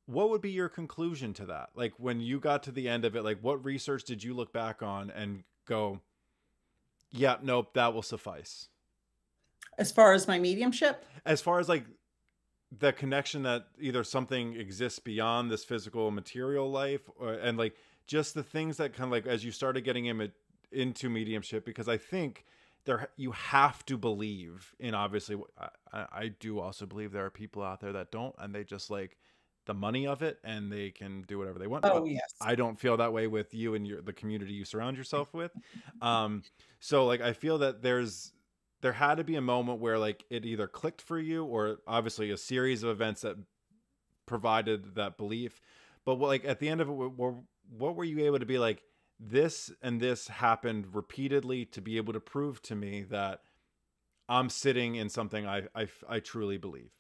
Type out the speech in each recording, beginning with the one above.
what would be your conclusion to that? Like when you got to the end of it, like what research did you look back on and go, yeah, nope, that will suffice? As far as my mediumship, As far as like the connection that either something exists beyond this physical material life, or, and like just the things that kind of like as you started getting into mediumship, because I think there you have to believe in, obviously I do also believe there are people out there that don't, and they just like the money of it and they can do whatever they want, oh but yes. I don't feel that way with you and the community you surround yourself with. um so like I feel that there had to be a moment where like it either clicked for you, or obviously a series of events that provided that belief. But like at the end of it, what were you able to be like, this and this happened repeatedly to be able to prove to me that I'm sitting in something I truly believe?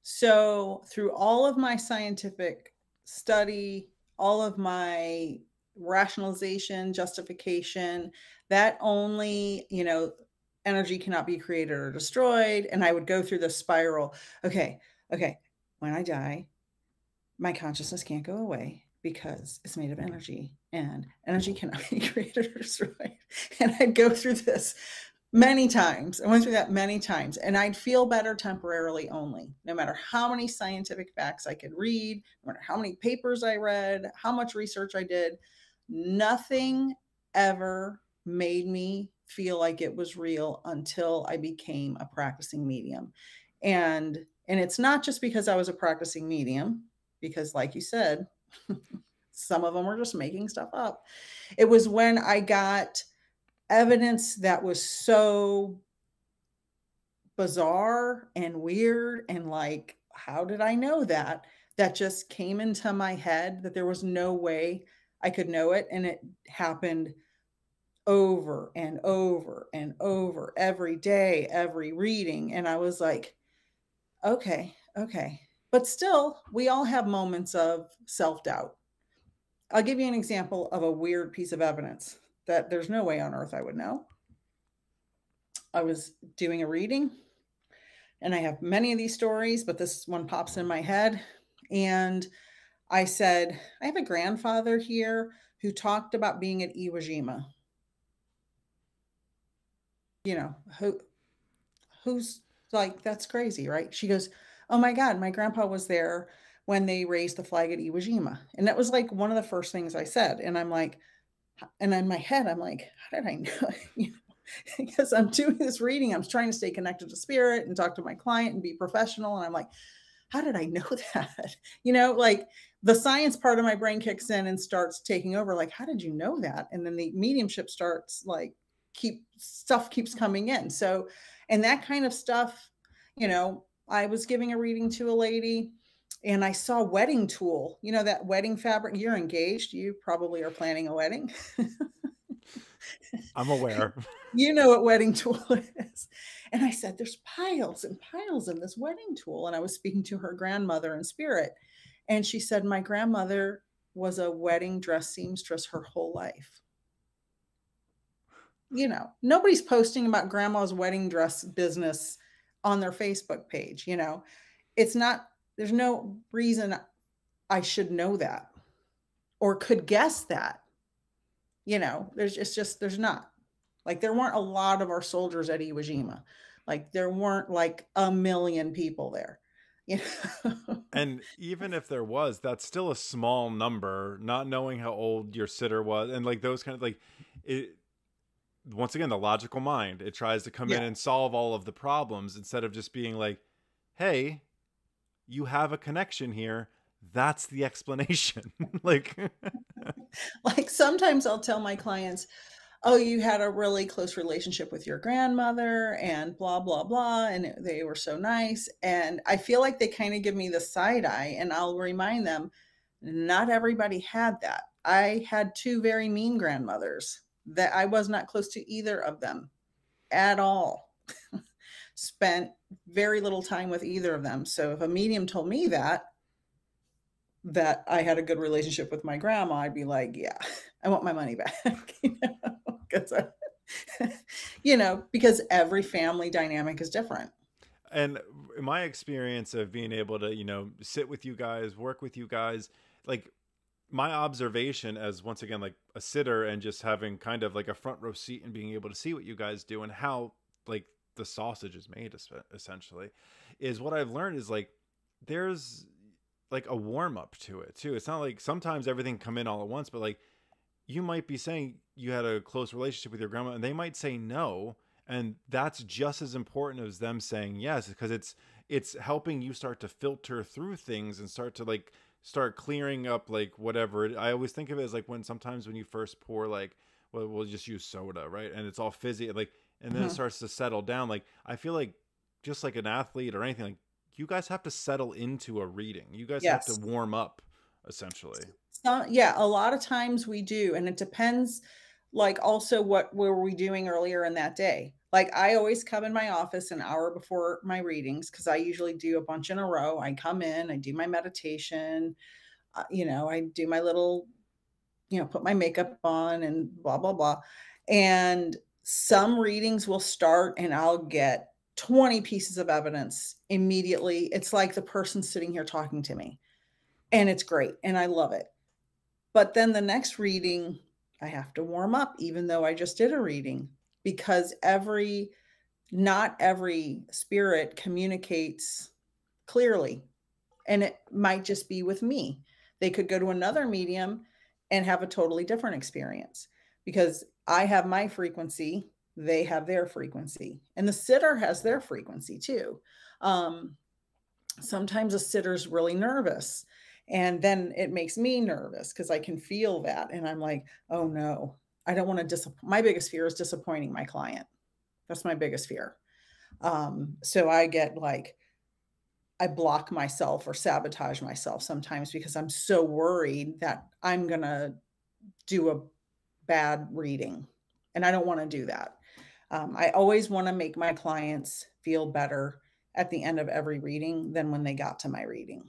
So through all of my scientific study, all of my rationalization, justification, that only, energy cannot be created or destroyed. And I would go through the spiral. Okay, okay. When I die, my consciousness can't go away because it's made of energy and energy cannot be created or destroyed. And I'd go through this many times. I went through that many times, and I'd feel better temporarily only, no matter how many scientific facts I could read, no matter how many papers I read, how much research I did. Nothing ever made me feel like it was real until I became a practicing medium. And it's not just because I was a practicing medium, because like you said, some of them were just making stuff up. It was when I got evidence that was so bizarre and weird and like, how did I know that? That just came into my head that there was no way I could know it. And it happened over and over and over every day, every reading. And I was like, okay, okay. But still, we all have moments of self doubt. I'll give you an example of a weird piece of evidence that there's no way on earth I would know. I was doing a reading, and I have many of these stories, but this one pops in my head. And I said, I have a grandfather here who talked about being at Iwo Jima. You know, who's like, that's crazy, right? She goes, oh my God, my grandpa was there when they raised the flag at Iwo Jima. And that was like one of the first things I said. And I'm like, and in my head, I'm like, how did I know? You know, because I'm doing this reading, I'm trying to stay connected to spirit and talk to my client and be professional. And I'm like, how did I know that? Like the science part of my brain kicks in and starts taking over. Like, how did you know that? And then the mediumship starts like, stuff keeps coming in. So, and that kind of stuff, I was giving a reading to a lady and I saw wedding tulle, that wedding fabric. You're engaged. You probably are planning a wedding. I'm aware. You know what wedding tulle is. And I said, there's piles and piles in this wedding tulle. And I was speaking to her grandmother in spirit. And she said, my grandmother was a wedding dress seamstress her whole life. Nobody's posting about grandma's wedding dress business on their Facebook page. It's not, there's no reason I should know that or could guess that. There's not. Like there weren't a lot of our soldiers at Iwo Jima. Like there weren't like a million people there. You know? And even if there was, that's still a small number, not knowing how old your sitter was. And like those kind of like it, once again, the logical mind, it tries to come Yeah. in and solve all of the problems instead of just being like, hey, you have a connection here. That's the explanation. Like, Like sometimes I'll tell my clients, oh, you had a really close relationship with your grandmother and blah, blah, blah. And they were so nice. And I feel like they kind of give me the side eye, and I'll remind them, not everybody had that. I had two very mean grandmothers that I was not close to either of them at all. Spent very little time with either of them. So if a medium told me that I had a good relationship with my grandma, I'd be like, yeah, I want my money back. Because because every family dynamic is different. And in my experience of being able to, you know, sit with you guys, work with you guys, like my observation as once again like a sitter and just having kind of like a front row seat and being able to see what you guys do and how like the sausage is made essentially is what I've learned is like there's like a warm up to it too. It's not like sometimes everything come in all at once, but like you might be saying you had a close relationship with your grandma and they might say no, and that's just as important as them saying yes, because it's helping you start to filter through things and start to like start clearing up like whatever. I always think of it as like when sometimes when you first pour like, well, we'll just use soda, right, and it's all fizzy like, and then it Mhm. starts to settle down. Like I feel like just like an athlete or anything, like you guys have to settle into a reading, you guys have to Yes. warm up essentially. So yeah, a lot of times we do, and it depends, like, also what were we doing earlier in that day. Like, I always come in my office an hour before my readings because I usually do a bunch in a row. I come in, I do my meditation, I do my little, put my makeup on and blah, blah, blah. And some readings will start and I'll get 20 pieces of evidence immediately. It's like the person sitting here talking to me, and it's great. And I love it. But then the next reading, I have to warm up even though I just did a reading, because not every spirit communicates clearly, and it might just be with me. They could go to another medium and have a totally different experience because I have my frequency, they have their frequency, and the sitter has their frequency too. Um, Sometimes a sitter's really nervous, and then it makes me nervous because I can feel that, and I'm like, oh no, I don't want to disappoint. My biggest fear is disappointing my client. That's my biggest fear. So I get like, I block myself or sabotage myself sometimes because I'm so worried that I'm going to do a bad reading. And I don't want to do that. I always want to make my clients feel better at the end of every reading than when they got to my reading.